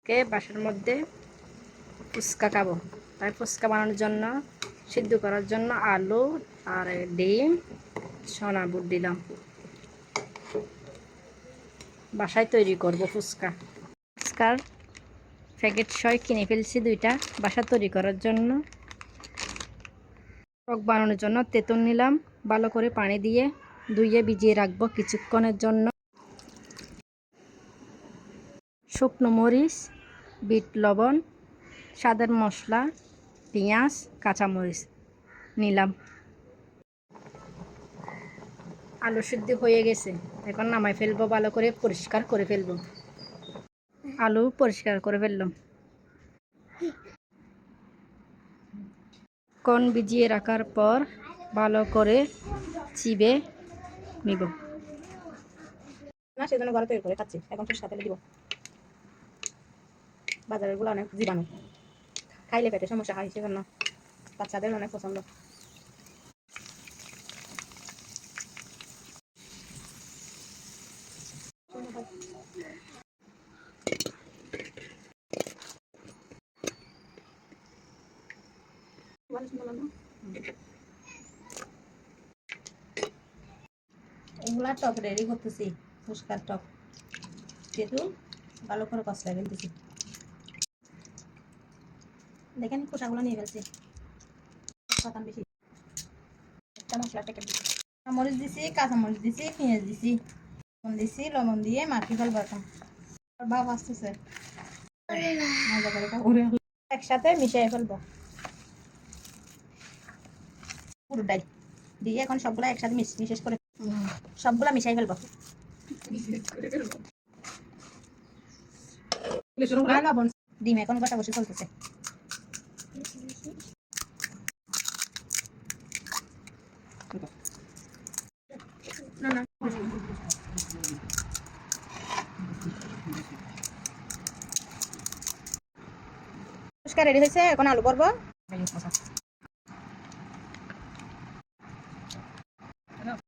বাসার মধ্যে ফুচকা খাবো, তাই ফুচকা বানানোর জন্য সিদ্ধ করার জন্য আলু আর ডিম সোনা বুট দিলাম। বাসায় তৈরি করব ফুচকা। ফুচকার প্যাকেট সয় কিনে ফেলছি 2টা বাসা তৈরি করার জন্য। টক বানানোর জন্য তেঁতুল নিলাম, ভালো করে পানি দিয়ে ধুয়ে ভিজিয়ে রাখবো কিছুক্ষণের জন্য। শুকনো মরিচ, বিট লবণ, স্বাদের মশলা, পেঁয়াজ, কাঁচামরিচ নিলাম। আলু সিদ্ধ হয়ে গেছে, এখন নামাই ফেলবো, ভালো করে পরিষ্কার করে ফেলবো। আলু পরিষ্কার করে ফেললাম। কোন ভিজিয়ে রাখার পর ভালো করে চিবে নিব। না সেজন্য ঘরে তৈরি করে খাচ্ছি, এখন ফিস সাথে দিব। বাজারের গুলো অনেক জীবাণু, খাইলে পেটে সমস্যা হয়, সেজন্য বাচ্চাদের অনেক পছন্দ। এগুলা টক রেডি করতেছি, ফুচকার টক তেঁতুল ভালো করে কষলায় ফেলতেছি। দেখেন খোসাগুলো নিয়ে ফেলছি, পাতাম বেশি। একটা মশলার প্যাকেট দিচ্ছি, মরিচ দিছি, কাঁচামরিচ দিছি, পেঁয়াজ দিছি, লবণ দিছি, লবণ দিয়ে মাখি ফেলবো। এখন ভাব আসতেছে, মজা করে একসাথে মিশিয়ে ফেলবো পুরোটাই দিয়ে। এখন সবগুলা একসাথে মিশেষ করে সবগুলা মিশাই ফেলবো। লবণ ডিম এখন গোটা বসে চলতেছে। ফুচকা রেডি হয়েছে, এখন আলু ভরবো।